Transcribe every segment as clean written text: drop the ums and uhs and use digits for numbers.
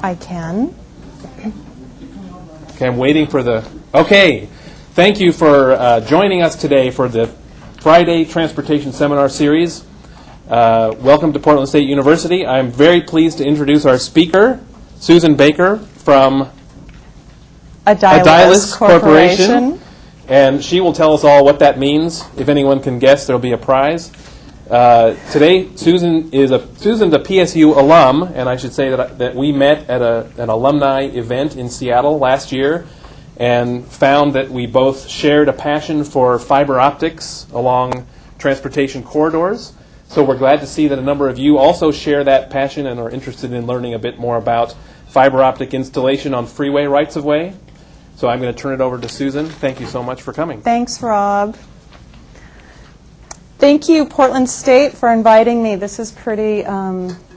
I can. Okay, I'm waiting for the... Okay, thank you for joining us today for the Friday Transportation Seminar Series. Welcome to Portland State University. I'm very pleased to introduce our speaker, Susan Baker from Aedilis Corporation. And she will tell us all what that means. If anyone can guess, there will be a prize. Today, Susan's a PSU alum, and I should say that we met at an alumni event in Seattle last year and found that we both shared a passion for fiber optics along transportation corridors. So we're glad to see that a number of you also share that passion and are interested in learning a bit more about fiber optic installation on freeway rights-of-way. So I'm going to turn it over to Susan. Thank you so much for coming. Thanks, Rob. Thank you, Portland State, for inviting me. This is pretty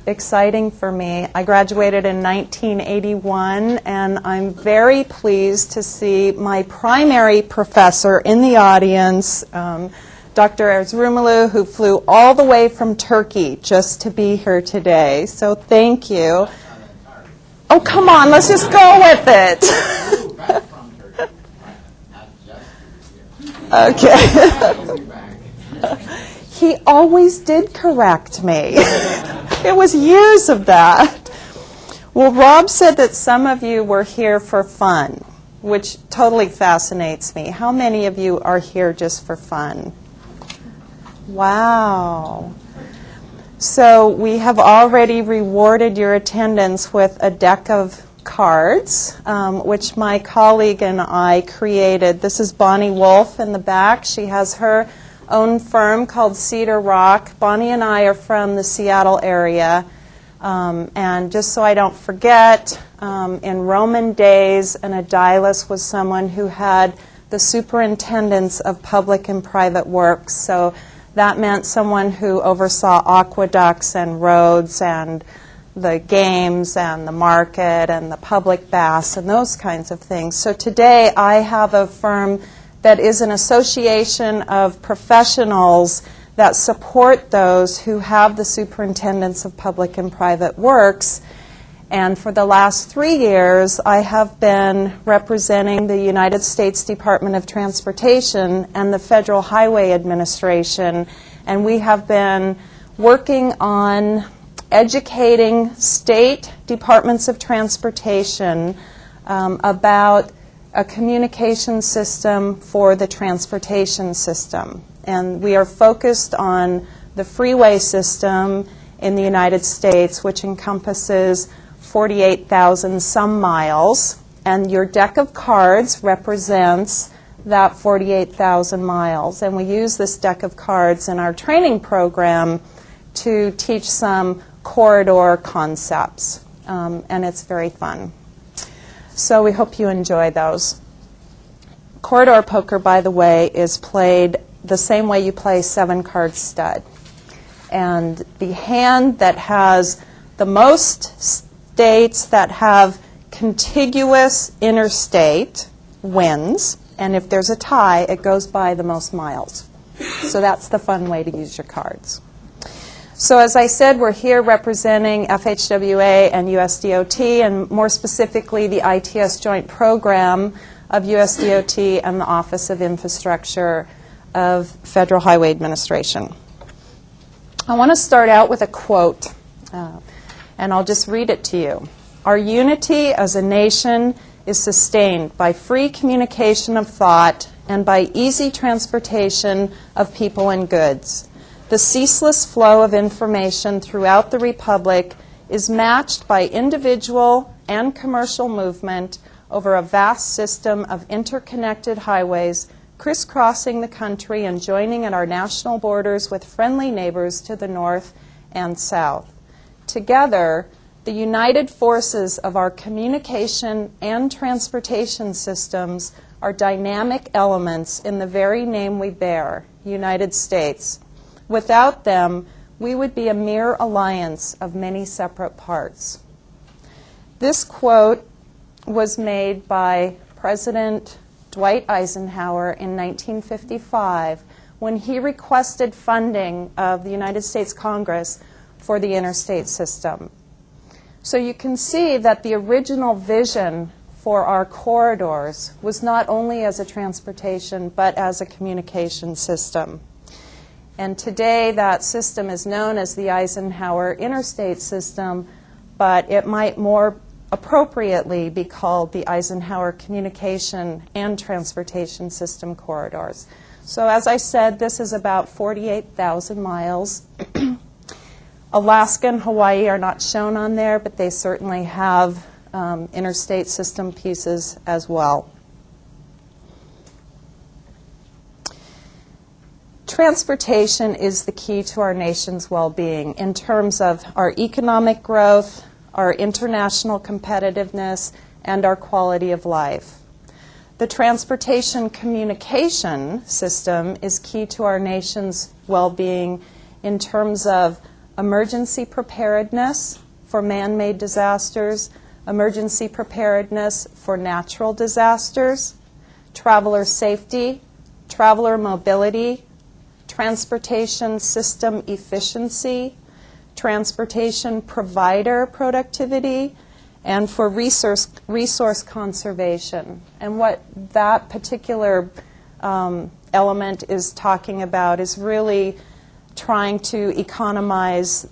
exciting for me. I graduated in 1981, and I'm very pleased to see my primary professor in the audience, Dr. Erzurumlu, who flew all the way from Turkey just to be here today. So thank you. Oh, come on, let's just go with it. Okay. He always did correct me. It was years of that. Well, Rob said that some of you were here for fun, which totally fascinates me. How many of you are here just for fun? Wow. So we have already rewarded your attendance with a deck of cards, which my colleague and I created. This is Bonnie Wolf in the back. She has her own firm called Cedar Rock. Bonnie and I are from the Seattle area. And just so I don't forget, in Roman days, an Aedilis was someone who had the superintendence of public and private works. So that meant someone who oversaw aqueducts and roads and the games and the market and the public baths and those kinds of things. So today I have a firm that is an association of professionals that support those who have the superintendence of public and private works. And for the last 3 years, I have been representing the United States Department of Transportation and the Federal Highway Administration. And we have been working on educating state departments of transportation about a communication system for the transportation system. And we are focused on the freeway system in the United States, which encompasses 48,000 some miles. And your deck of cards represents that 48,000 miles. And we use this deck of cards in our training program to teach some corridor concepts. And it's very fun. So we hope you enjoy those. Corridor poker, by the way, is played the same way you play 7-card stud. And the hand that has the most states that have contiguous interstate wins. And if there's a tie, it goes by the most miles. So that's the fun way to use your cards. So as I said, we're here representing FHWA and USDOT, and more specifically the ITS Joint Program of USDOT and the Office of Infrastructure of Federal Highway Administration. I want to start out with a quote, and I'll just read it to you. Our unity as a nation is sustained by free communication of thought and by easy transportation of people and goods. The ceaseless flow of information throughout the Republic is matched by individual and commercial movement over a vast system of interconnected highways crisscrossing the country and joining at our national borders with friendly neighbors to the north and south. Together, the united forces of our communication and transportation systems are dynamic elements in the very name we bear, United States. Without them, we would be a mere alliance of many separate parts. This quote was made by President Dwight Eisenhower in 1955 when he requested funding of the United States Congress for the interstate system. So you can see that the original vision for our corridors was not only as a transportation, but as a communication system. And today that system is known as the Eisenhower Interstate System, but it might more appropriately be called the Eisenhower Communication and Transportation System corridors. So as I said, this is about 48,000 miles. Alaska and Hawaii are not shown on there, but they certainly have interstate system pieces as well. Transportation is the key to our nation's well-being in terms of our economic growth, our international competitiveness, and our quality of life. The transportation communication system is key to our nation's well-being in terms of emergency preparedness for man-made disasters, emergency preparedness for natural disasters, traveler safety, traveler mobility, transportation system efficiency, transportation provider productivity, and for resource conservation. And what that particular element is talking about is really trying to economize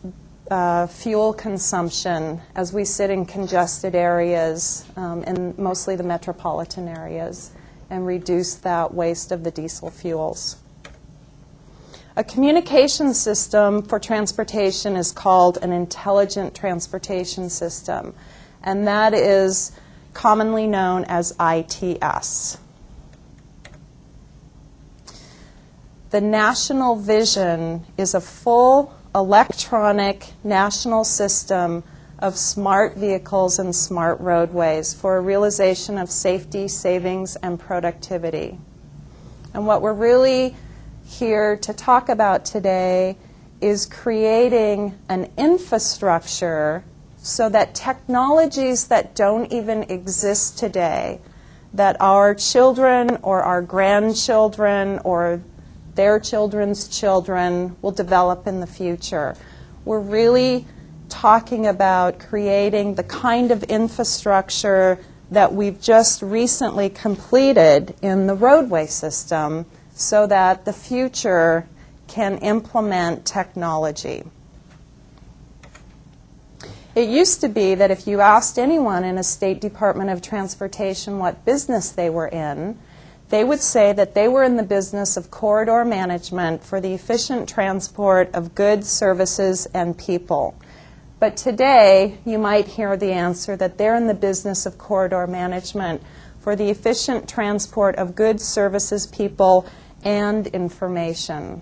fuel consumption as we sit in congested areas, and mostly the metropolitan areas, and reduce that waste of the diesel fuels. A communication system for transportation is called an intelligent transportation system, and that is commonly known as ITS. The national vision is a full electronic national system of smart vehicles and smart roadways for a realization of safety, savings, and productivity. And what we're really here to talk about today is creating an infrastructure so that technologies that don't even exist today, that our children or our grandchildren or their children's children will develop in the future. We're really talking about creating the kind of infrastructure that we've just recently completed in the roadway system so that the future can implement technology. It used to be that if you asked anyone in a State Department of Transportation what business they were in, they would say that they were in the business of corridor management for the efficient transport of goods, services, and people. But today, you might hear the answer that they're in the business of corridor management for the efficient transport of goods, services, people, and information.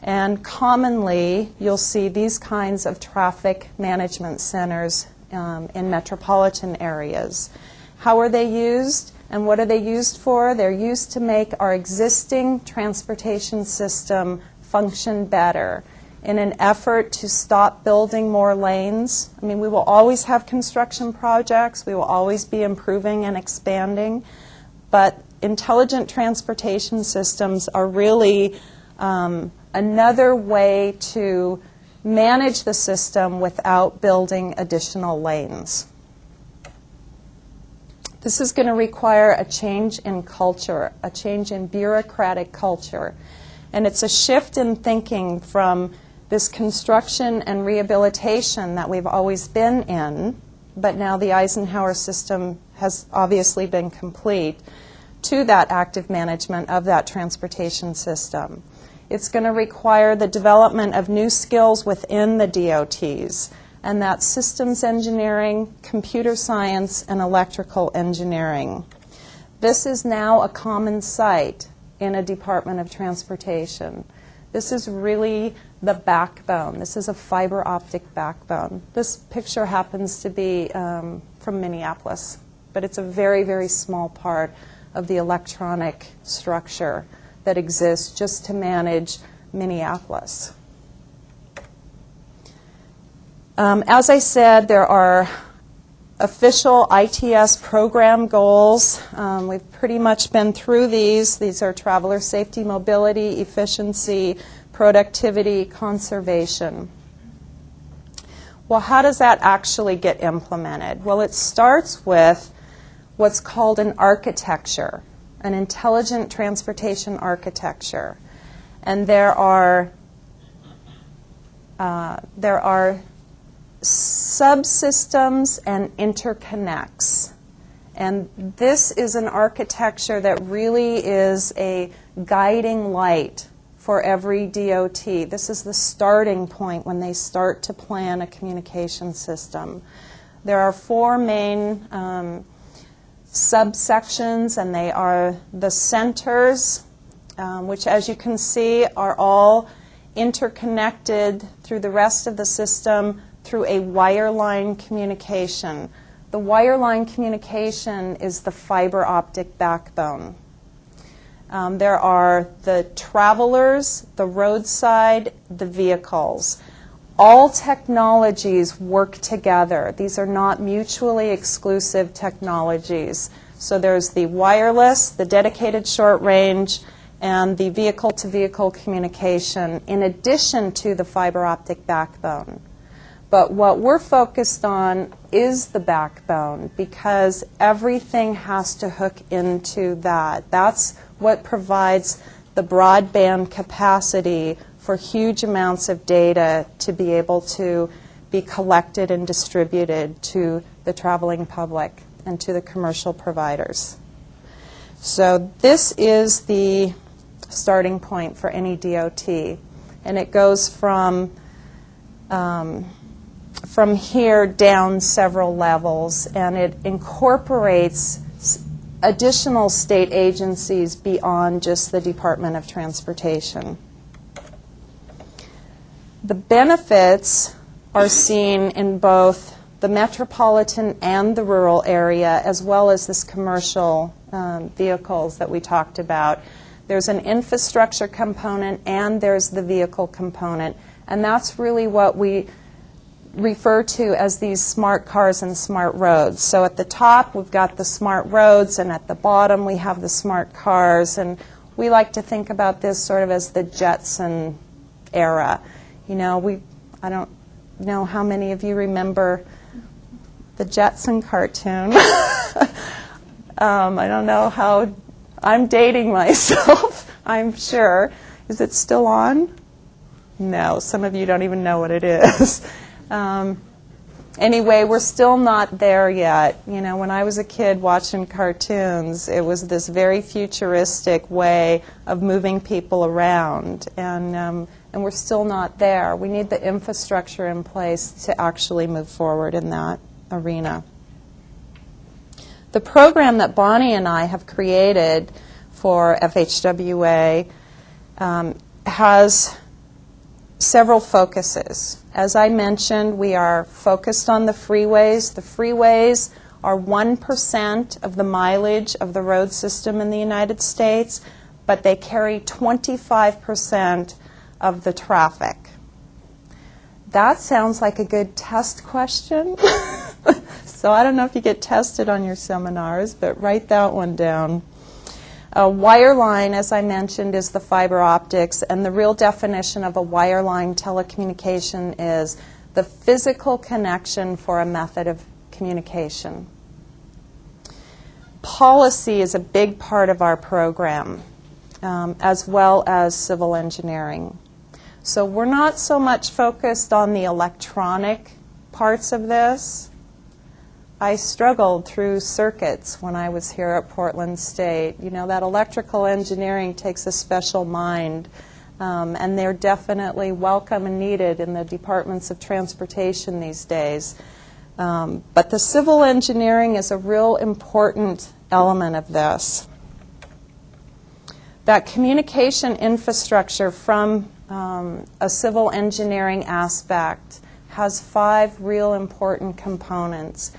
And commonly, you'll see these kinds of traffic management centers in metropolitan areas. How are they used? And what are they used for? They're used to make our existing transportation system function better in an effort to stop building more lanes. I mean, we will always have construction projects. We will always be improving and expanding. But intelligent transportation systems are really another way to manage the system without building additional lanes. This is going to require a change in culture, a change in bureaucratic culture. And it's a shift in thinking from this construction and rehabilitation that we've always been in, but now the Eisenhower system has obviously been complete, to that active management of that transportation system. It's going to require the development of new skills within the DOTs, and that's systems engineering, computer science, and electrical engineering. This is now a common sight in a Department of Transportation. This is really the backbone. This is a fiber optic backbone. This picture happens to be from Minneapolis, but it's a very, very small part of the electronic structure that exists just to manage Minneapolis. As I said, there are official ITS program goals. We've pretty much been through these. These are traveler safety, mobility, efficiency, productivity, conservation. Well, how does that actually get implemented? Well, it starts with what's called an architecture, an intelligent transportation architecture. And there are subsystems and interconnects. And this is an architecture that really is a guiding light for every DOT. This is the starting point when they start to plan a communication system. There are 4 main subsections, and they are the centers, which, as you can see, are all interconnected through the rest of the system through a wireline communication. The wireline communication is the fiber optic backbone. There are the travelers, the roadside, the vehicles. All technologies work together. These are not mutually exclusive technologies. So there's the wireless, the dedicated short range, and the vehicle-to-vehicle communication in addition to the fiber optic backbone. But what we're focused on is the backbone, because everything has to hook into that. That's what provides the broadband capacity for huge amounts of data to be able to be collected and distributed to the traveling public and to the commercial providers. So this is the starting point for any DOT, and it goes from here down several levels, and it incorporates additional state agencies beyond just the Department of Transportation. The benefits are seen in both the metropolitan and the rural area, as well as this commercial vehicles that we talked about. There's an infrastructure component and there's the vehicle component, and that's really what we refer to as these smart cars and smart roads. So at the top we've got the smart roads, and at the bottom we have the smart cars, and we like to think about this sort of as the Jetson era. You know, I don't know how many of you remember the Jetson cartoon. I don't know how, I'm dating myself, I'm sure. Is it still on? No, some of you don't even know what it is. Anyway, we're still not there yet. You know, when I was a kid watching cartoons, it was this very futuristic way of moving people around, and we're still not there. We need the infrastructure in place to actually move forward in that arena. The program that Bonnie and I have created for FHWA has several focuses. As I mentioned, we are focused on the freeways. The freeways are 1% of the mileage of the road system in the United States, but they carry 25% of the traffic. That sounds like a good test question. So I don't know if you get tested on your seminars, but write that one down. Wireline, as I mentioned, is the fiber optics, and the real definition of a wireline telecommunication is the physical connection for a method of communication. Policy is a big part of our program, as well as civil engineering. So we're not so much focused on the electronic parts of this. I struggled through circuits when I was here at Portland State. You know, that electrical engineering takes a special mind, and they're definitely welcome and needed in the departments of transportation these days. But the civil engineering is a real important element of this. That communication infrastructure from a civil engineering aspect has 5 real important components.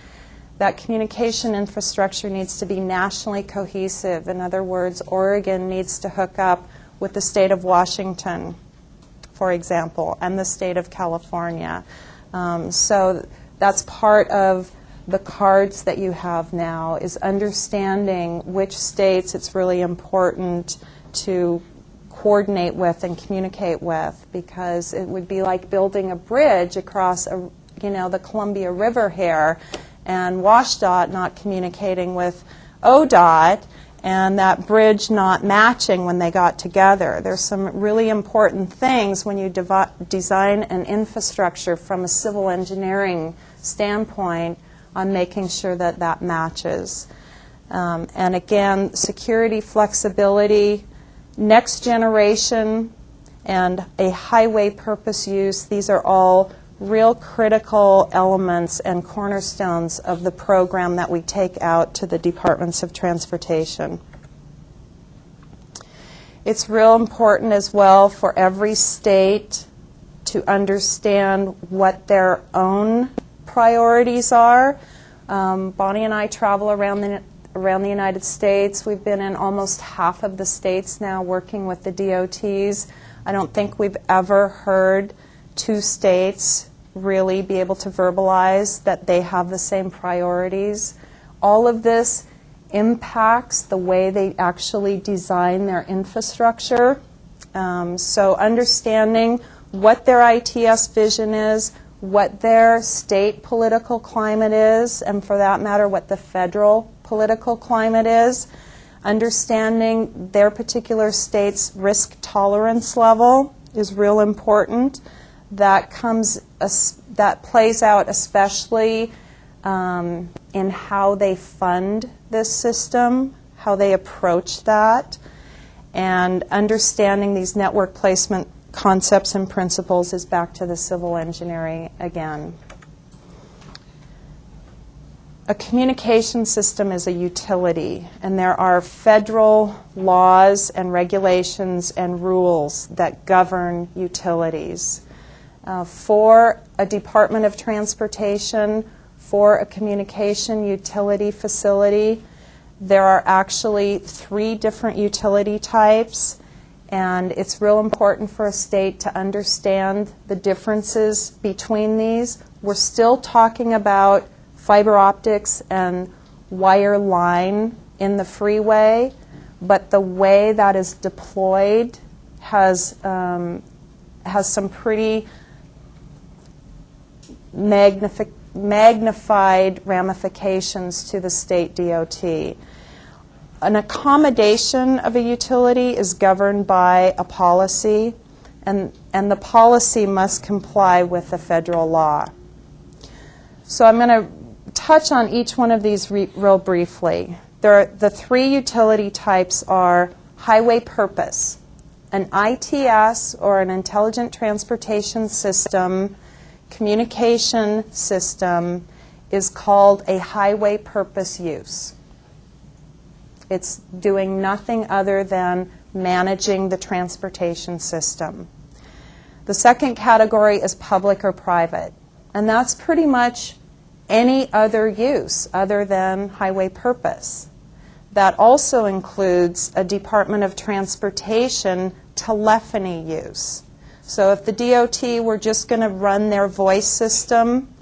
That communication infrastructure needs to be nationally cohesive. In other words, Oregon needs to hook up with the state of Washington, for example, and the state of California. So that's part of the cards that you have now, is understanding which states it's really important to coordinate with and communicate with, because it would be like building a bridge across a the Columbia River here, and WashDOT not communicating with ODOT, and that bridge not matching when they got together. There's some really important things when you design an infrastructure from a civil engineering standpoint on making sure that that matches. And again, security, flexibility, next generation, and a highway purpose use. These are all real critical elements and cornerstones of the program that we take out to the Departments of Transportation. It's real important as well for every state to understand what their own priorities are. Bonnie and I travel around the United States. We've been in almost half of the states now working with the DOTs. I don't think we've ever heard two states really be able to verbalize that they have the same priorities. All of this impacts the way they actually design their infrastructure. So understanding what their ITS vision is, what their state political climate is, and for that matter, what the federal political climate is, understanding their particular state's risk tolerance level is real important. That plays out especially in how they fund this system, how they approach that, and understanding these network placement concepts and principles is back to the civil engineering again. A communication system is a utility, and there are federal laws and regulations and rules that govern utilities. For a Department of Transportation, for a communication utility facility, there are actually 3 different utility types, and it's real important for a state to understand the differences between these. We're still talking about fiber optics and wire line in the freeway, but the way that is deployed has some pretty magnified ramifications to the state DOT. An accommodation of a utility is governed by a policy, and the policy must comply with the federal law. So I'm going to touch on each one of these real briefly. The 3 utility types are highway purpose. An ITS, or an Intelligent Transportation System, communication system, is called a highway purpose use. It's doing nothing other than managing the transportation system. The second category is public or private, and that's pretty much any other use other than highway purpose. That also includes a Department of Transportation telephony use. So if the DOT were just going to run their voice system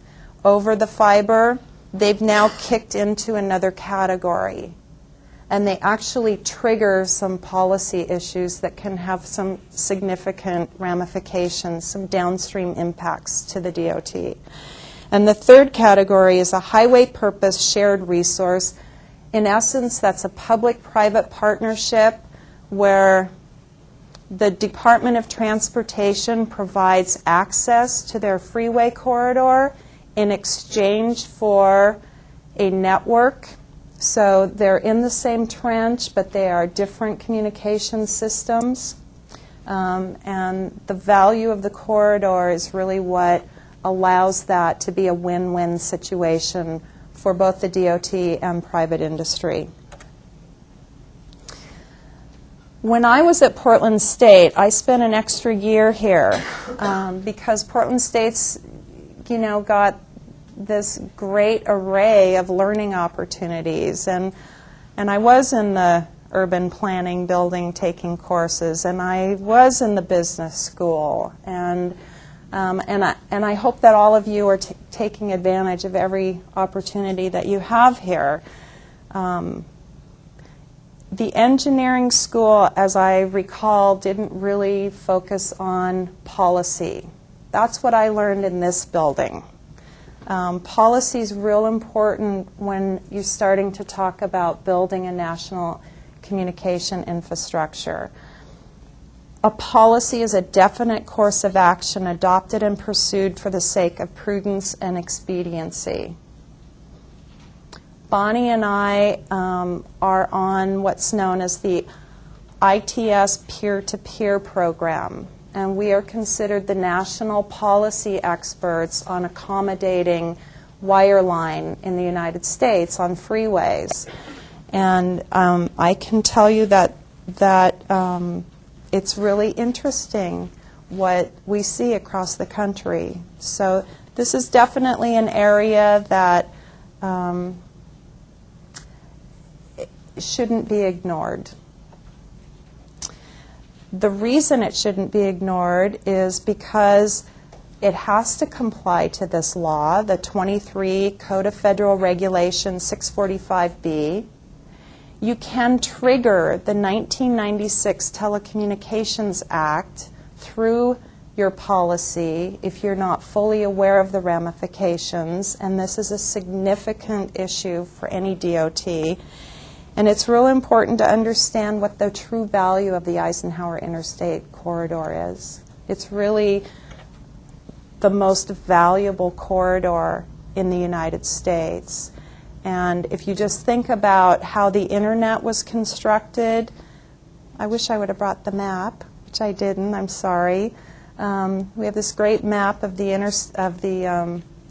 over the fiber, they've now kicked into another category. And they actually trigger some policy issues that can have some significant ramifications, some downstream impacts to the DOT. And the third category is a highway purpose shared resource. In essence, that's a public-private partnership where the Department of Transportation provides access to their freeway corridor in exchange for a network. So they're in the same trench, but they are different communication systems. And the value of the corridor is really what allows that to be a win-win situation for both the DOT and private industry. When I was at Portland State, I spent an extra year here because Portland State's, got this great array of learning opportunities, and I was in the urban planning building taking courses, and I was in the business school, and I hope that all of you are taking advantage of every opportunity that you have here. The engineering school, as I recall, didn't really focus on policy. That's what I learned in this building. Policy is real important when you're starting to talk about building a national communication infrastructure. A policy is a definite course of action adopted and pursued for the sake of prudence and expediency. Bonnie and I are on what's known as the ITS peer-to-peer program, and we are considered the national policy experts on accommodating wireline in the United States on freeways. And I can tell you that it's really interesting what we see across the country. So this is definitely an area that shouldn't be ignored. The reason it shouldn't be ignored is because it has to comply to this law, the 23 Code of Federal Regulations 645B. You can trigger the 1996 Telecommunications Act through your policy if you're not fully aware of the ramifications, and this is a significant issue for any DOT. And it's real important to understand what the true value of the Eisenhower Interstate Corridor is. It's really the most valuable corridor in the United States. And if you just think about how the internet was constructed, I wish I would have brought the map, which I didn't, I'm sorry. We have this great map of the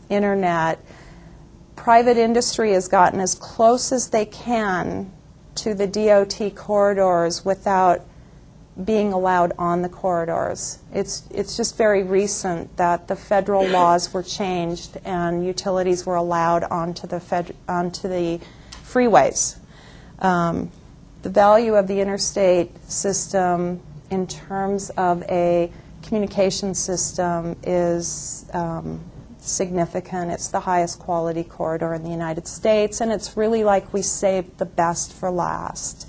internet. Private industry has gotten as close as they can to the DOT corridors without being allowed on the corridors. It's just very recent that the federal laws were changed and utilities were allowed onto the freeways. The value of the interstate system in terms of a communication system is significant. It's the highest quality corridor in the United States, and it's really like we saved the best for last.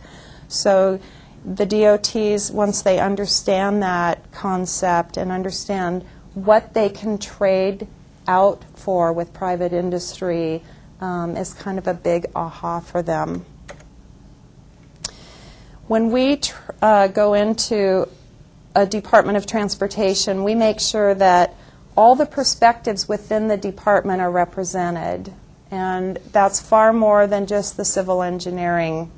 So the DOTs, once they understand that concept and understand what they can trade out for with private industry, is kind of a big aha for them. When we go into a Department of Transportation, we make sure that all the perspectives within the department are represented, and that's far more than just the civil engineering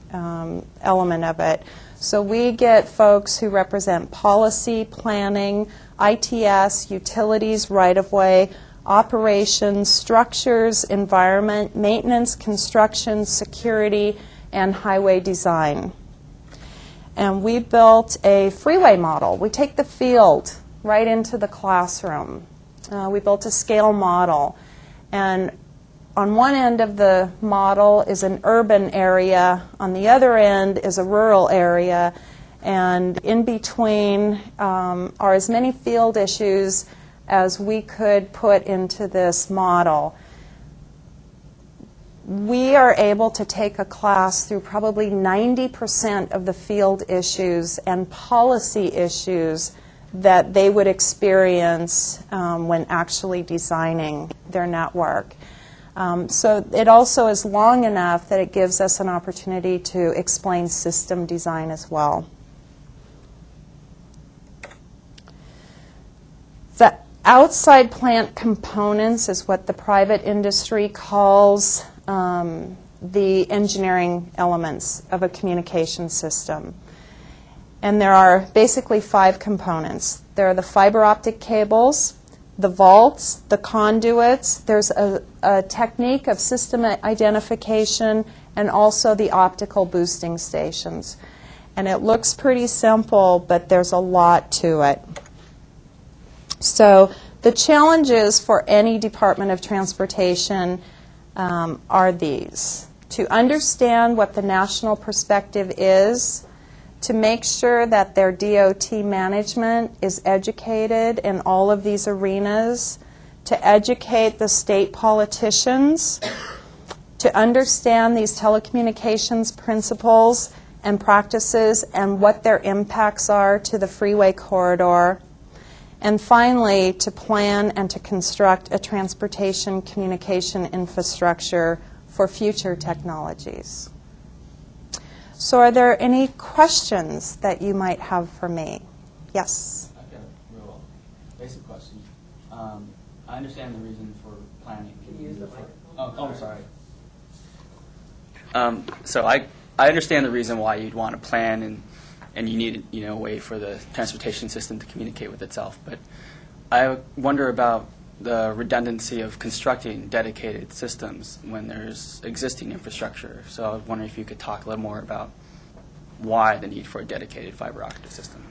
element of it. So we get folks who represent policy, planning, ITS, utilities, right-of-way, operations, structures, environment, maintenance, construction, security, and highway design. And we built a freeway model. We take the field right into the classroom. We built a scale model, and on one end of the model is an urban area, on the other end is a rural area, and in between are as many field issues as we could put into this model. We are able to take a class through probably 90% of the field issues and policy issues that they would experience when actually designing their network. So it also is long enough that it gives us an opportunity to explain system design as well. The outside plant components is what the private industry calls the engineering elements of a communication system. And there are basically 5 components. There are the fiber optic cables, the vaults, the conduits. There's a technique of system identification, and also the optical boosting stations. And it looks pretty simple, but there's a lot to it. So the challenges for any Department of Transportation are these: to understand what the national perspective is, to make sure that their DOT management is educated in all of these arenas, to educate the state politicians, to understand these telecommunications principles and practices and what their impacts are to the freeway corridor, And finally, to plan and to construct a transportation communication infrastructure for future technologies. So are there any questions that you might have for me? Yes? I've got a real basic question. I understand the reason for planning. Can you use the microphone? Oh, I'm sorry. So I understand the reason why you'd want to plan and you need a way for the transportation system to communicate with itself. But I wonder about the redundancy of constructing dedicated systems when there's existing infrastructure. So I was wondering if you could talk a little more about why the need for a dedicated fiber optic system.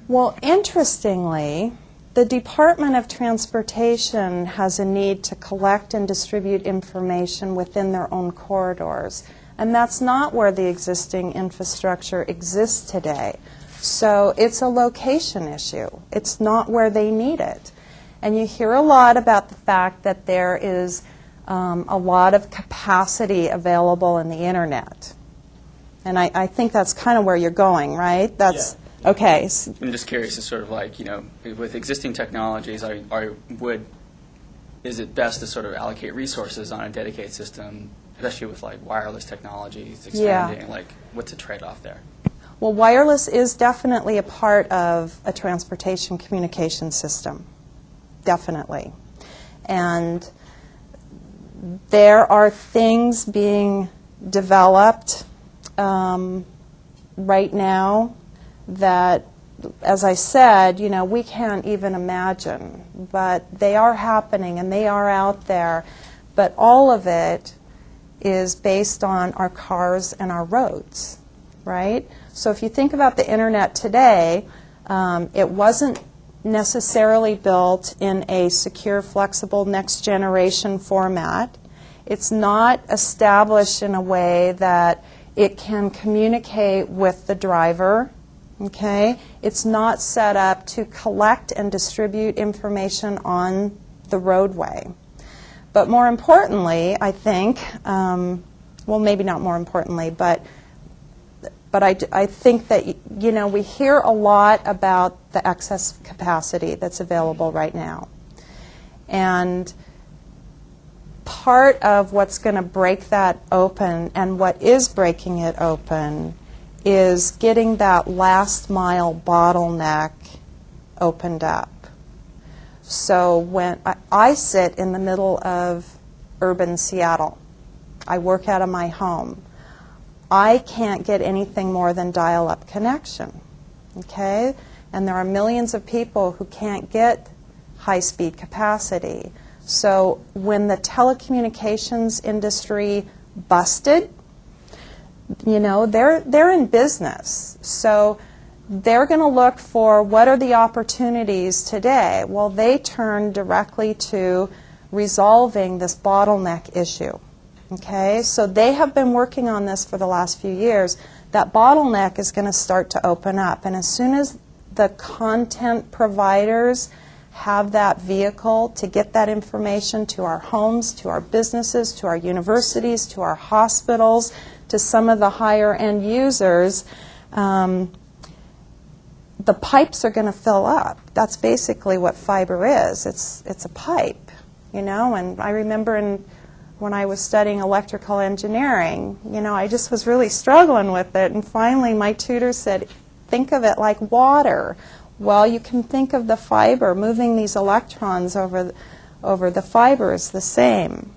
Well, interestingly, the Department of Transportation has a need to collect and distribute information within their own corridors. And that's not where the existing infrastructure exists today. So it's a location issue. It's not where they need it. And you hear a lot about the fact that there is a lot of capacity available in the Internet. And I think that's kind of where you're going, right? That's Yeah. okay. I'm just curious, it's sort of like, with existing technologies, is it best to sort of allocate resources on a dedicated system, especially with like wireless technologies expanding? Yeah. Like, what's the trade-off there? Well, wireless is definitely a part of a transportation communication system. Definitely. And there are things being developed right now that, as I said, we can't even imagine. But they are happening and they are out there. But all of it is based on our cars and our roads, right? So if you think about the Internet today, it wasn't necessarily built in a secure, flexible, next-generation format. It's not established in a way that it can communicate with the driver, okay? It's not set up to collect and distribute information on the roadway. But more importantly, I think, well, maybe not more importantly, but I think that, we hear a lot about the excess capacity that's available right now. And part of what's going to break that open, and what is breaking it open, is getting that last mile bottleneck opened up. So when I sit in the middle of urban Seattle, I work out of my home. I can't get anything more than dial-up connection, okay? And there are millions of people who can't get high-speed capacity. So when the telecommunications industry busted, they're in business. So they're going to look for what are the opportunities today. Well, they turn directly to resolving this bottleneck issue. Okay, so they have been working on this for the last few years. That bottleneck is going to start to open up. And as soon as the content providers have that vehicle to get that information to our homes, to our businesses, to our universities, to our hospitals, to some of the higher end users, the pipes are going to fill up. That's basically what fiber is. It's a pipe, And I remember when I was studying electrical engineering, I just was really struggling with it. And finally, my tutor said, think of it like water. Well, you can think of the fiber, moving these electrons over the fiber is the same.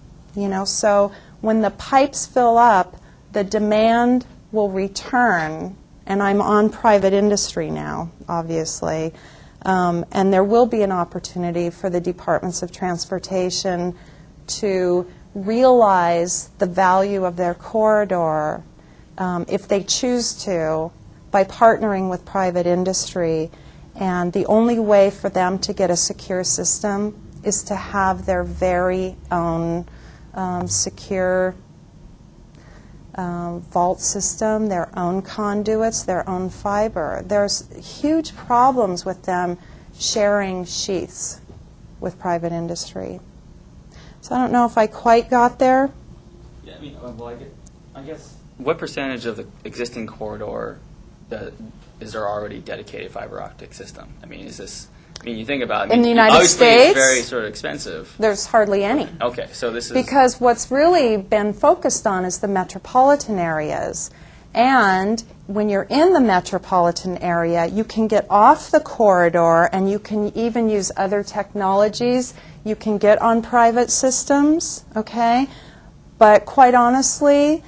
So when the pipes fill up, the demand will return. And I'm on private industry now, obviously. And there will be an opportunity for the departments of transportation to realize the value of their corridor, if they choose to, by partnering with private industry. And the only way for them to get a secure system is to have their very own secure vault system, their own conduits, their own fiber. There's huge problems with them sharing sheaths with private industry. So I don't know if I quite got there. Yeah, I guess, what percentage of the existing corridor is there already dedicated fiber optic system? Is this I mean, you think about it. In the United obviously States, it's very sort of expensive. There's hardly any. Okay, so this is Because what's really been focused on is the metropolitan areas. And when you're in the metropolitan area, you can get off the corridor and you can even use other technologies. You can get on private systems, okay? But quite honestly,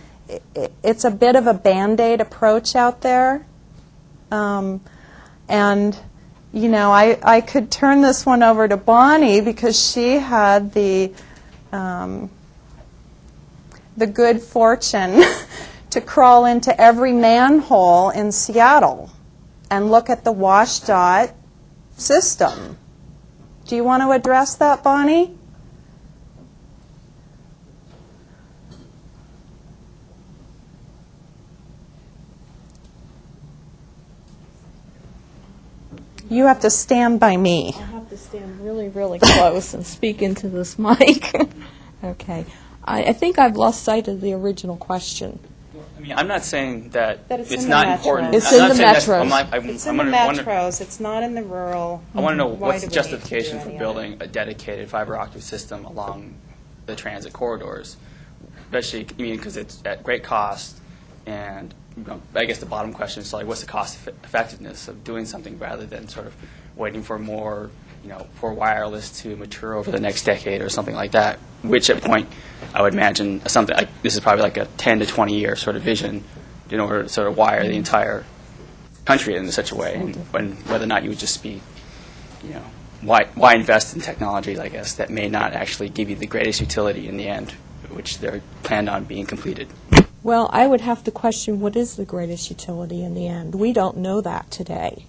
it's a bit of a Band-Aid approach out there. And, you know, I could turn this one over to Bonnie because she had the good fortune to crawl into every manhole in Seattle and look at the WashDOT system. Do you want to address that, Bonnie? You have to stand by me. I have to stand really, really close and speak into this mic. Okay. I think I've lost sight of the original question. I mean, I'm not saying that it's it's in the not metros. important. It's I'm in not the saying that's- metros. I'm not- It's I'm in the wonder- metros. It's not in the rural. I want to know Why what's do the we need to do justification for any building a dedicated fiber optic system along the transit corridors, especially because it's at great cost. And you know, I guess the bottom question is like, what's the cost effectiveness of doing something rather than sort of waiting for more, you know, for wireless to mature over the next decade or something like that. Which at point, I would imagine something like this is probably like a 10 to 20 year sort of vision in order to sort of wire the entire country in such a way, and whether or not you would just be, you know, why invest in technology, I guess, that may not actually give you the greatest utility in the end, which they're planned on being completed. Well, I would have to question what is the greatest utility in the end. We don't know that today.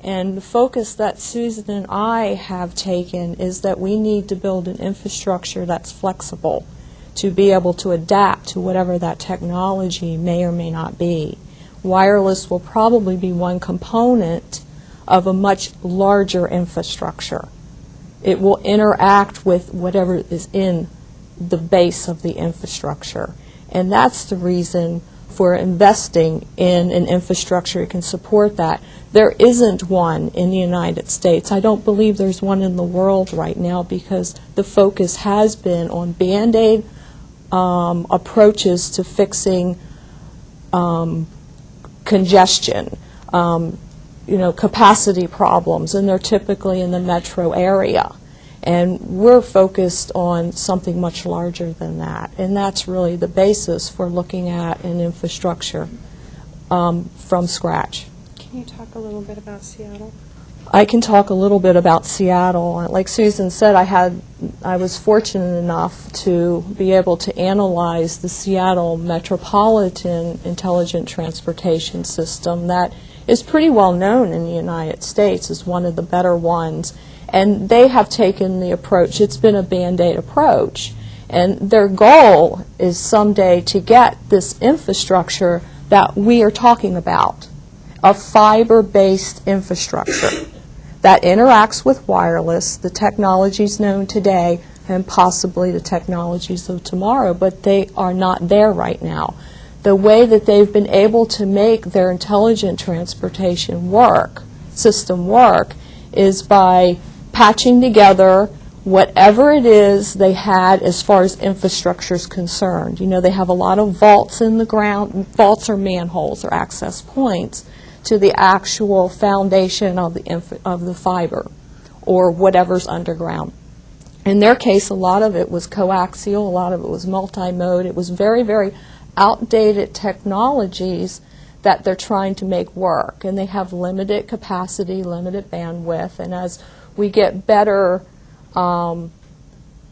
And the focus that Susan and I have taken is that we need to build an infrastructure that's flexible to be able to adapt to whatever that technology may or may not be. Wireless will probably be one component of a much larger infrastructure. It will interact with whatever is in the base of the infrastructure. And that's the reason for investing in an infrastructure that can support that. There isn't one in the United States. I don't believe there's one in the world right now because the focus has been on Band-Aid approaches to fixing congestion, capacity problems, and they're typically in the metro area. And we're focused on something much larger than that. And that's really the basis for looking at an infrastructure from scratch. Can you talk a little bit about Seattle? I can talk a little bit about Seattle. Like Susan said, I was fortunate enough to be able to analyze the Seattle Metropolitan Intelligent Transportation System that is pretty well known in the United States as one of the better ones. And they have taken the approach, it's been a Band-Aid approach. And their goal is someday to get this infrastructure that we are talking about, a fiber-based infrastructure that interacts with wireless, the technologies known today, and possibly the technologies of tomorrow, but they are not there right now. The way that they've been able to make their intelligent transportation system work, is by patching together whatever it is they had as far as infrastructure is concerned. You know, they have a lot of vaults in the ground. Vaults are manholes or access points to the actual foundation of the fiber or whatever's underground. In their case, a lot of it was coaxial, a lot of it was multi-mode. It was very, very outdated technologies that they're trying to make work. And they have limited capacity, limited bandwidth. And as we get better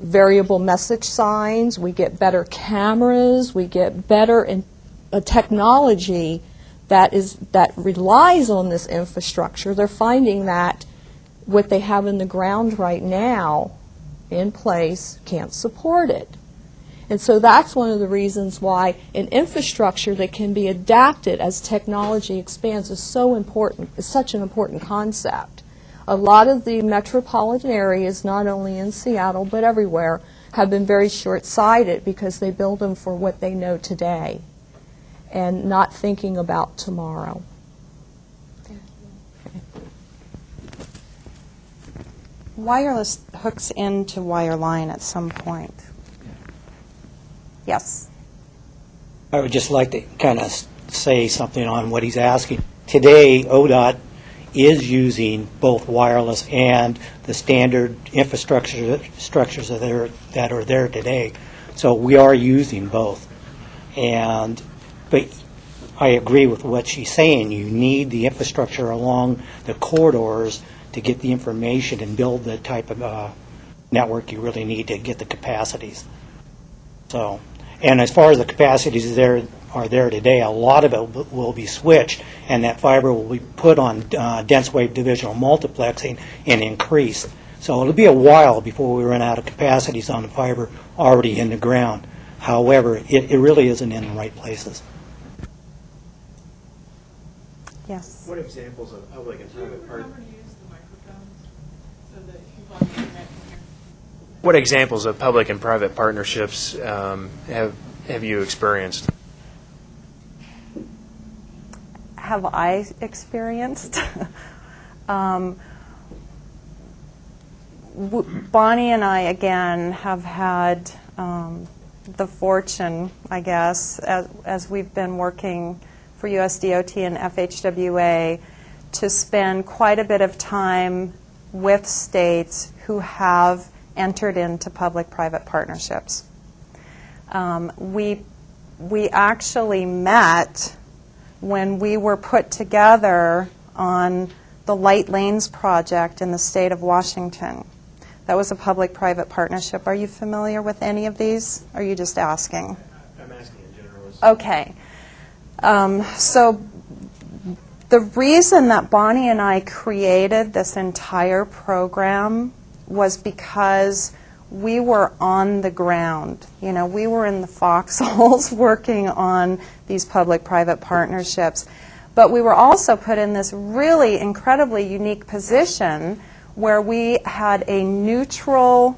variable message signs, we get better cameras, we get better technology that relies on this infrastructure. They're finding that what they have in the ground right now in place can't support it. And so that's one of the reasons why an infrastructure that can be adapted as technology expands is so important, is such an important concept. A lot of the metropolitan areas, not only in Seattle but everywhere, have been very short-sighted because they build them for what they know today and not thinking about tomorrow. wireless hooks into wireline at some point. Yes. I would just like to kind of say something on what he's asking. Today, ODOT is using both wireless and the standard structures that are there today. So we are using both. But I agree with what she's saying. You need the infrastructure along the corridors to get the information and build the type of network you really need to get the capacities. So, and as far as the capacities are there today, a lot of it will be switched, and that fiber will be put on dense wave divisional multiplexing and increased. So it'll be a while before we run out of capacities on the fiber already in the ground. However, it really isn't in the right places. Yes. What examples of public and private partnerships? What examples of public and private partnerships have you experienced? Have I experienced? Bonnie and I, again, have had the fortune, I guess, as we've been working for USDOT and FHWA, to spend quite a bit of time with states who have entered into public-private partnerships. We actually met when we were put together on the Light Lanes project in the state of Washington. That was a public-private partnership. Are you familiar with any of these? Or are you just asking? I'm asking in general. Okay. So the reason that Bonnie and I created this entire program was because we were on the ground. You know, we were in the foxholes working on these public-private partnerships. But we were also put in this really incredibly unique position where we had a neutral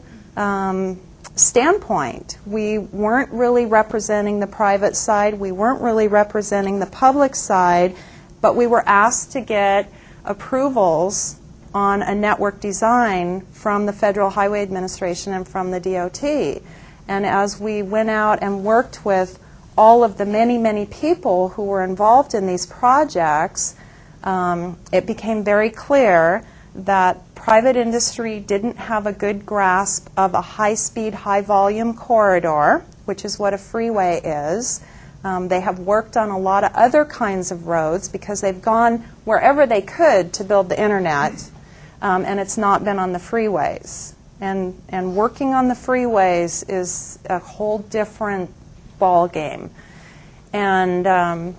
standpoint. We weren't really representing the private side. We weren't really representing the public side. But we were asked to get approvals on a network design from the Federal Highway Administration and from the DOT. And as we went out and worked with all of the many, many people who were involved in these projects, it became very clear that private industry didn't have a good grasp of a high-speed, high-volume corridor, which is what a freeway is. They have worked on a lot of other kinds of roads because they've gone wherever they could to build the internet, and it's not been on the freeways. And working on the freeways is a whole different ball game. So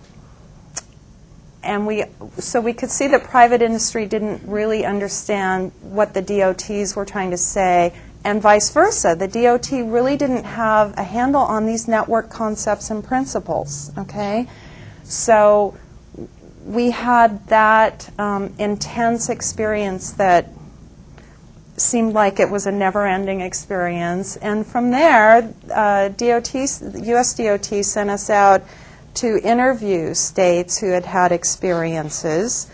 we could see that private industry didn't really understand what the DOTs were trying to say, and vice versa. The DOT really didn't have a handle on these network concepts and principles, okay? So we had that intense experience that seemed like it was a never-ending experience. And from there, US DOT sent us out to interview states who had had experiences.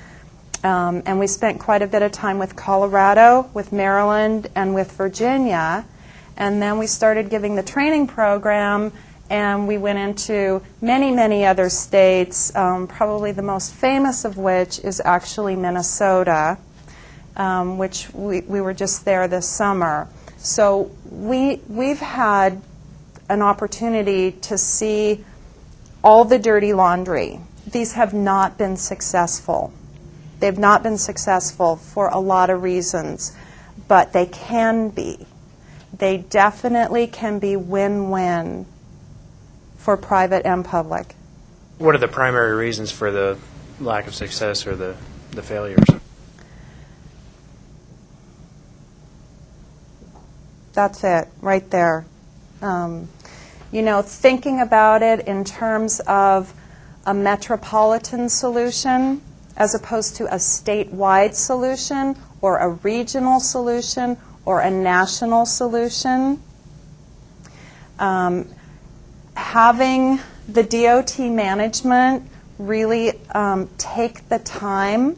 And we spent quite a bit of time with Colorado, with Maryland, and with Virginia. And then we started giving the training program, and we went into many, many other states, probably the most famous of which is actually Minnesota, which we were just there this summer. So we've had an opportunity to see all the dirty laundry. These have not been successful. They've not been successful for a lot of reasons, but they can be. They definitely can be win-win for private and public. What are the primary reasons for the lack of success or the failures? That's it, right there. You know, thinking about it in terms of a metropolitan solution as opposed to a statewide solution or a regional solution or a national solution. Having the DOT management really take the time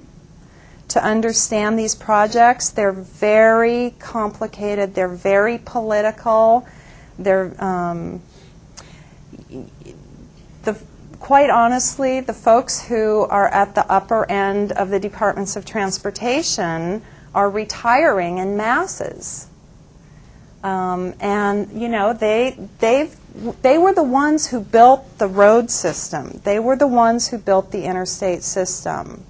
to understand these projects. They're very complicated. They're very political. They're quite honestly, the folks who are at the upper end of the departments of transportation are retiring in masses. And you know, they were the ones who built the road system. They were the ones who built the interstate system.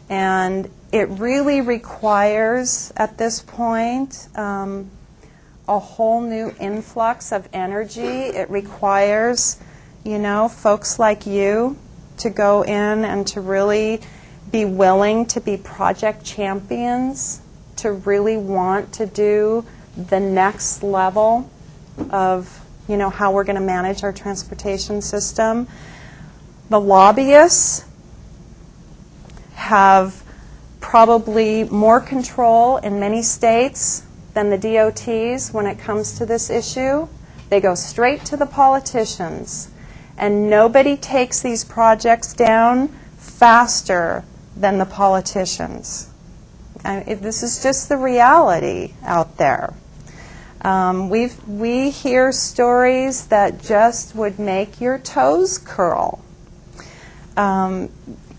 And it really requires, at this point, a whole new influx of energy. It requires, you know, folks like you to go in and to really be willing to be project champions, to really want to do the next level of, you know, how we're going to manage our transportation system. The lobbyists have probably more control in many states than the DOTs when it comes to this issue. They go straight to the politicians, and nobody takes these projects down faster than the politicians. This is just the reality out there. We hear stories that just would make your toes curl.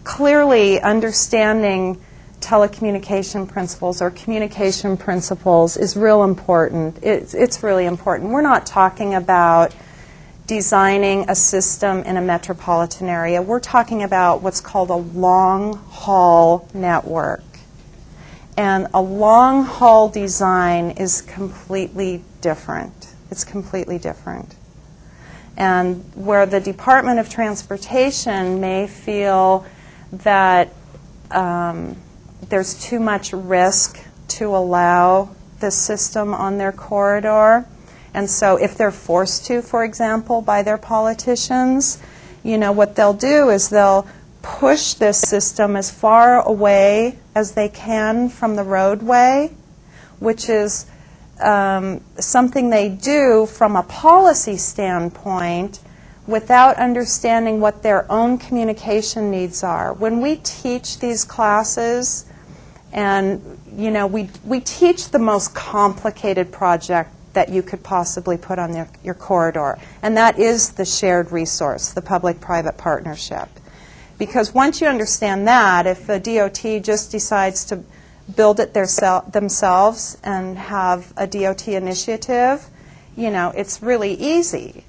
Clearly, understanding telecommunication principles or communication principles is real important. It's really important. We're not talking about designing a system in a metropolitan area. We're talking about what's called a long-haul network. And a long-haul design is completely different. It's completely different. And where the Department of Transportation may feel that there's too much risk to allow this system on their corridor, and so if they're forced to, for example, by their politicians, you know, what they'll do is they'll push this system as far away as they can from the roadway, which is something they do from a policy standpoint without understanding what their own communication needs are. When we teach these classes, and you know, we teach the most complicated project that you could possibly put on your corridor, and that is the shared resource, the public-private partnership. Because once you understand that, if a DOT just decides to build it themselves and have a DOT initiative, you know, it's really easy.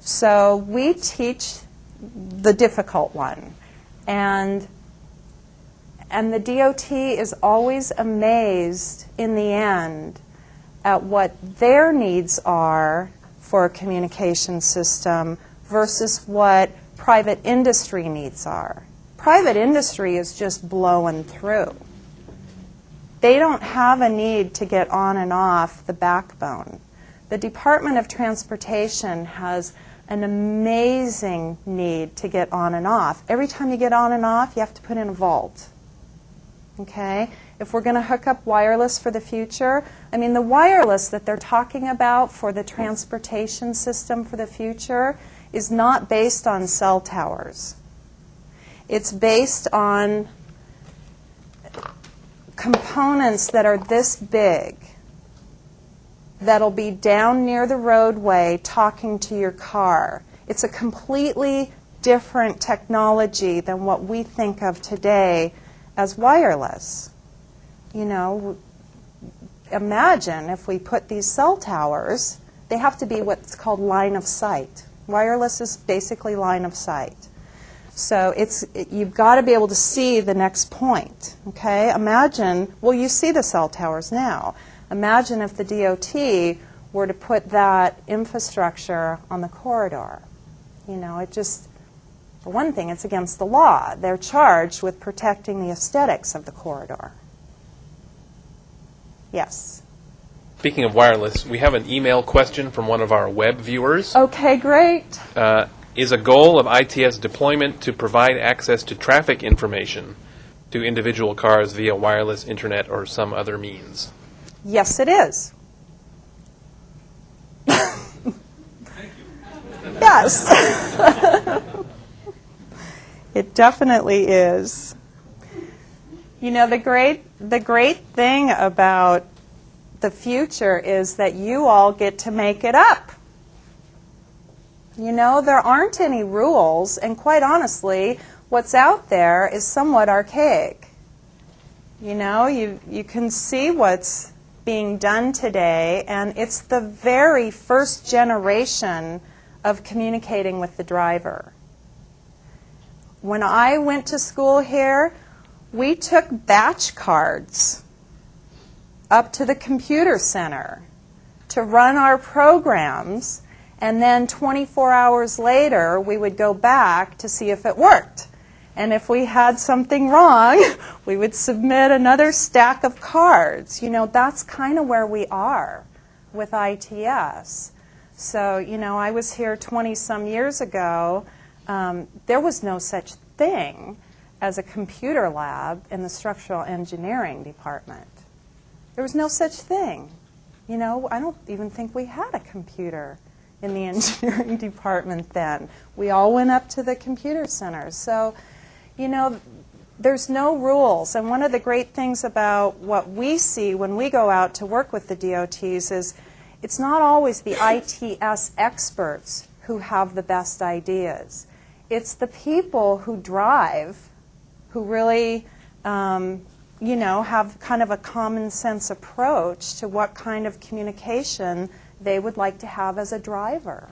So we teach the difficult one. And the DOT is always amazed in the end at what their needs are for a communication system versus what private industry needs are. Private industry is just blowing through. They don't have a need to get on and off the backbone. The Department of Transportation has an amazing need to get on and off. Every time you get on and off, you have to put in a vault. Okay? If we're going to hook up wireless for the future, I mean, the wireless that they're talking about for the transportation system for the future is not based on cell towers. It's based on components that are this big that'll be down near the roadway talking to your car. It's a completely different technology than what we think of today as wireless. You know, imagine if we put these cell towers, they have to be what's called line of sight. Wireless is basically line of sight. So you've got to be able to see the next point, okay? Imagine, well, you see the cell towers now. Imagine if the DOT were to put that infrastructure on the corridor. You know, it just, for one thing, it's against the law. They're charged with protecting the aesthetics of the corridor. Yes? Speaking of wireless, we have an email question from one of our web viewers. Okay, great. Is a goal of ITS deployment to provide access to traffic information to individual cars via wireless, internet, or some other means? Yes, it is. Yes. It definitely is. You know, the great thing about the future is that you all get to make it up. You know, there aren't any rules, and quite honestly, what's out there is somewhat archaic. You know, you can see what's being done today, and it's the very first generation of communicating with the driver. When I went to school here, we took batch cards up to the computer center to run our programs, and then 24 hours later we would go back to see if it worked. And if we had something wrong, we would submit another stack of cards. You know, that's kind of where we are with ITS. So, you know, I was here 20-some years ago. There was no such thing as a computer lab in the structural engineering department. There was no such thing. You know, I don't even think we had a computer in the engineering department then. We all went up to the computer center. So, you know, there's no rules. And one of the great things about what we see when we go out to work with the DOTs is it's not always the ITS experts who have the best ideas. It's the people who drive, who really, you know, have kind of a common sense approach to what kind of communication they would like to have as a driver.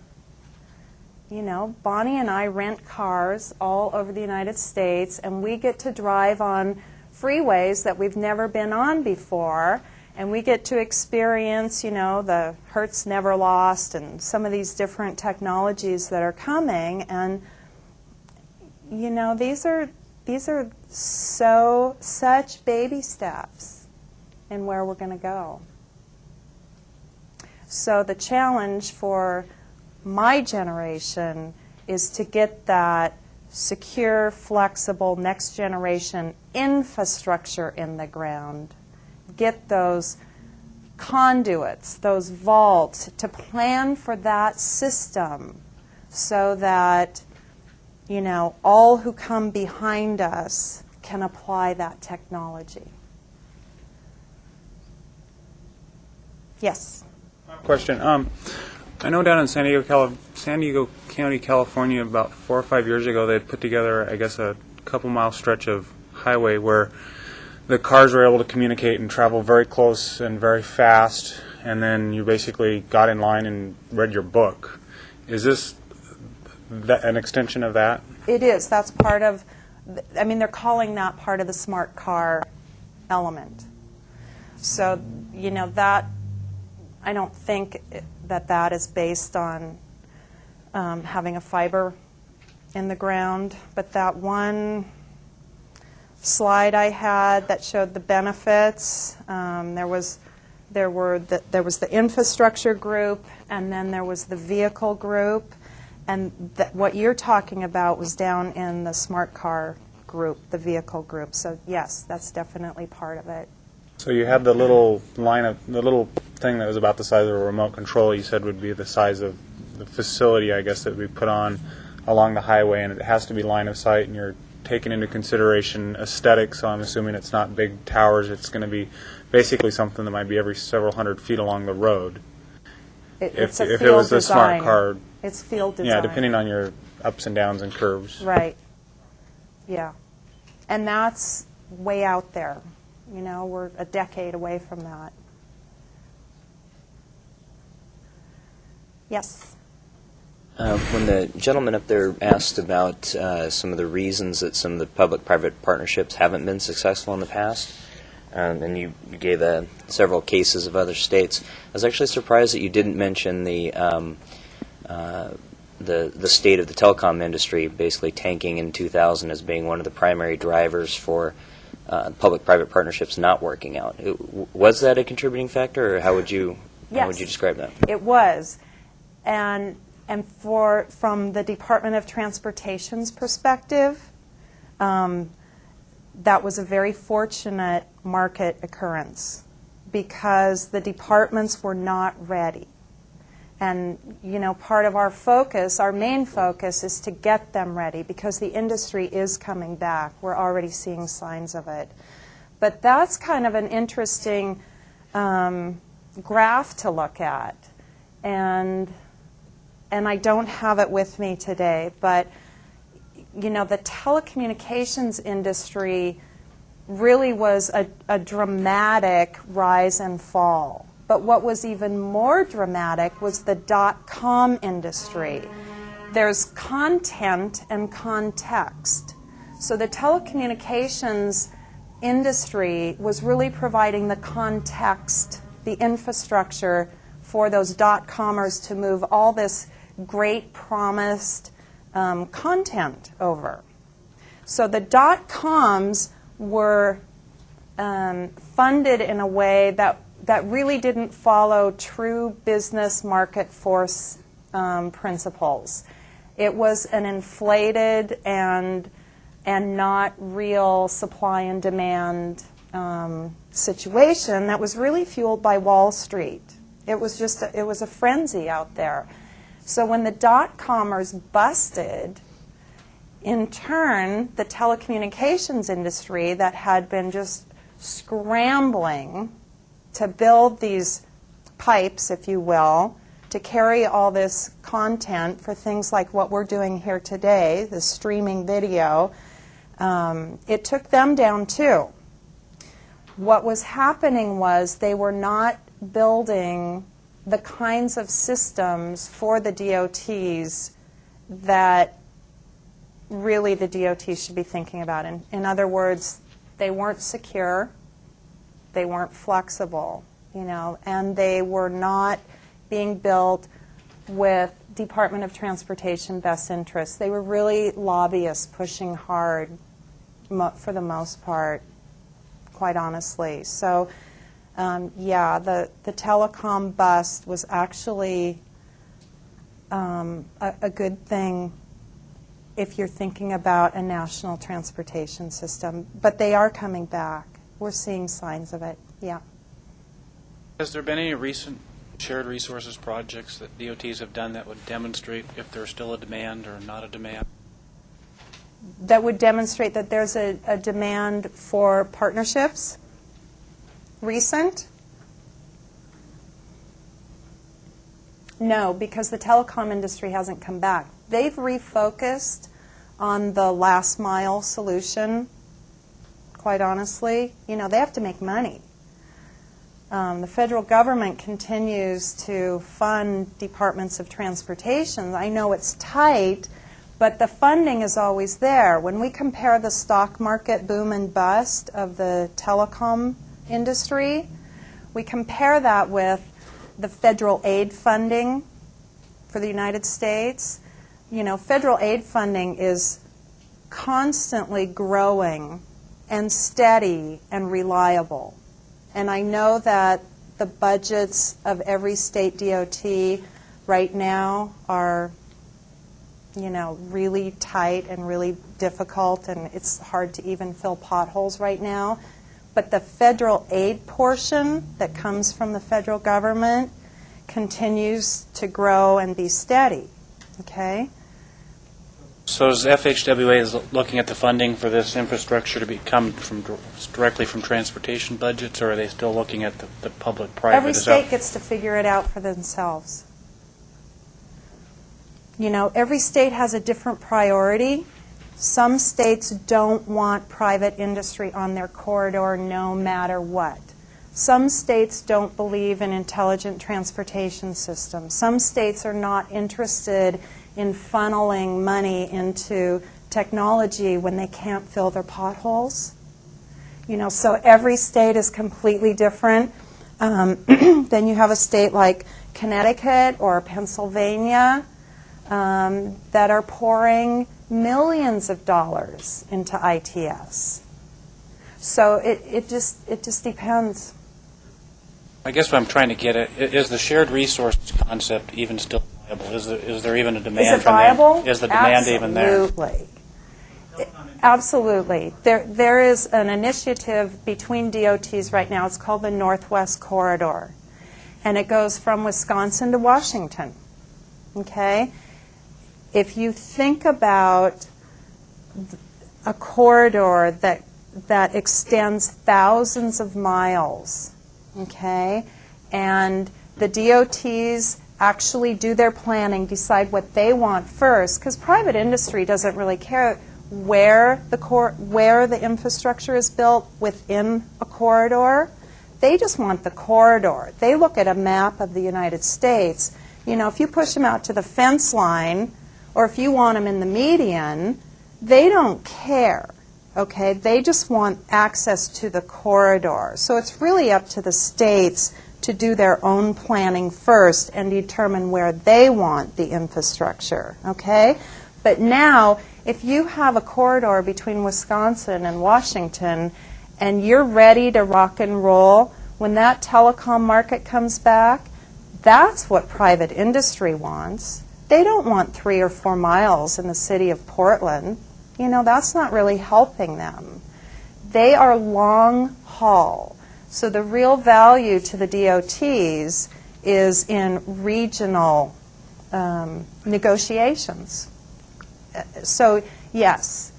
You know, Bonnie and I rent cars all over the United States, and we get to drive on freeways that we've never been on before, and we get to experience, you know, the Hertz Never Lost and some of these different technologies that are coming. And, you know, these are such baby steps in where we're going to go. So the challenge for my generation is to get that secure, flexible, next generation infrastructure in the ground. Get those conduits, those vaults, to plan for that system so that, you know, all who come behind us can apply that technology. Yes? Question. I know down in San Diego County, California, about 4 or 5 years ago, they had put together, I guess, a couple-mile stretch of highway where the cars were able to communicate and travel very close and very fast, and then you basically got in line and read your book. Is this an extension of that? It is. That's part of, I mean, they're calling that part of the smart car element. So, you know, that, I don't think that is based on having a fiber in the ground, but that one slide I had that showed the benefits, there was the infrastructure group, and then there was the vehicle group, and what you're talking about was down in the smart car group, the vehicle group. So yes, that's definitely part of it. So you had the little the little thing that was about the size of a remote control. You said would be the size of the facility, I guess, that we put on along the highway, and it has to be line of sight, and you're taking into consideration aesthetics. So I'm assuming it's not big towers. It's going to be basically something that might be every several hundred feet along the road. It's a if field it was a design. smart car, It's field design. yeah, depending on your ups and downs and curves. Right. Yeah. And that's way out there. You know, we're a decade away from that. Yes? When the gentleman up there asked about some of the reasons that some of the public-private partnerships haven't been successful in the past, and you gave several cases of other states, I was actually surprised that you didn't mention the state of the telecom industry basically tanking in 2000 as being one of the primary drivers for public-private partnerships not working out. Was that a contributing factor, or how would you describe that? It was. And from the Department of Transportation's perspective, that was a very fortunate market occurrence because the departments were not ready. And, you know, part of our focus, our main focus, is to get them ready because the industry is coming back. We're already seeing signs of it. But that's kind of an interesting graph to look at. And I don't have it with me today, but you know, the telecommunications industry really was a dramatic rise and fall. But what was even more dramatic was the dot-com industry. There's content and context. So the telecommunications industry was really providing the context, the infrastructure for those dot-commers to move all this great promised content over. So the dot-coms were funded in a way that really didn't follow true business market force principles. It was an inflated and not real supply and demand situation that was really fueled by Wall Street. It was a frenzy out there. So when the dot-commers busted, in turn, the telecommunications industry that had been just scrambling to build these pipes, if you will, to carry all this content for things like what we're doing here today, the streaming video, it took them down too. What was happening was they were not building the kinds of systems for the DOTs that really the DOTs should be thinking about. In other words, they weren't secure, they weren't flexible, you know, and they were not being built with Department of Transportation best interests. They were really lobbyists pushing hard for the most part, quite honestly. So yeah, the telecom bust was actually a good thing if you're thinking about a national transportation system. But they are coming back. We're seeing signs of it, yeah. Has there been any recent shared resources projects that DOTs have done that would demonstrate if there's still a demand or not a demand? That would demonstrate that there's a demand for partnerships? Recent? No, because the telecom industry hasn't come back. They've refocused on the last mile solution, quite honestly. You know, they have to make money. The federal government continues to fund departments of transportation. I know it's tight, but the funding is always there. When we compare the stock market boom and bust of the telecom industry, we compare that with the federal aid funding for the United States. You know, federal aid funding is constantly growing and steady and reliable. And I know that the budgets of every state DOT right now are, you know, really tight and really difficult, and it's hard to even fill potholes right now. But the federal aid portion that comes from the federal government continues to grow and be steady, okay? So is FHWA is looking at the funding for this infrastructure to come directly from transportation budgets, or are they still looking at the public-private? Every state gets to figure it out for themselves. You know, every state has a different priority. Some states don't want private industry on their corridor no matter what. Some states don't believe in intelligent transportation systems. Some states are not interested in funneling money into technology when they can't fill their potholes. You know, so every state is completely different. Then you have a state like Connecticut or Pennsylvania that are pouring millions of dollars into ITS. So it just depends. I guess what I'm trying to get at is the shared resource concept even still viable? Is there even a demand? Is it viable? Is the demand even there? Absolutely. Absolutely. There is an initiative between DOTs right now. It's called the Northwest Corridor, and it goes from Wisconsin to Washington. Okay? If you think about a corridor that that extends thousands of miles, okay? And the DOTs actually do their planning, decide what they want first, because private industry doesn't really care where the infrastructure is built within a corridor. They just want the corridor. They look at a map of the United States. You know, if you push them out to the fence line, or if you want them in the median, they don't care, okay? They just want access to the corridor. So it's really up to the states to do their own planning first and determine where they want the infrastructure, okay? But now, if you have a corridor between Wisconsin and Washington and you're ready to rock and roll, when that telecom market comes back, that's what private industry wants. They don't want 3 or 4 miles in the city of Portland. You know, that's not really helping them. They are long haul. So the real value to the DOTs is in regional negotiations. So yes,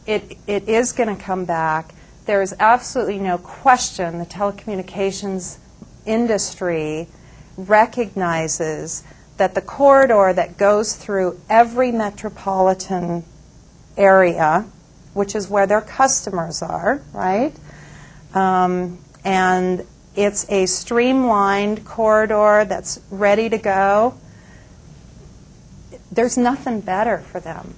it is going to come back. There is absolutely no question the telecommunications industry recognizes that the corridor that goes through every metropolitan area, which is where their customers are, right? And it's a streamlined corridor that's ready to go. There's nothing better for them.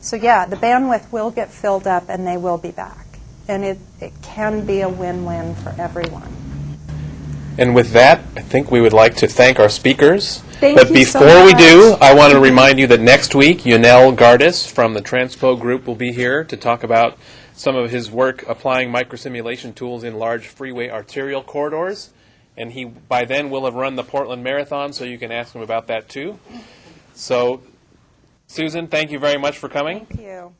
So yeah, the bandwidth will get filled up and they will be back. And it can be a win-win for everyone. And with that, I think we would like to thank our speakers. Thank but you so before we do, much. I want to remind you that next week, Yonel Gardis from the Transpo Group will be here to talk about some of his work applying microsimulation tools in large freeway arterial corridors. And he, by then, will have run the Portland Marathon, so you can ask him about that too. So, Susan, thank you very much for coming. Thank you.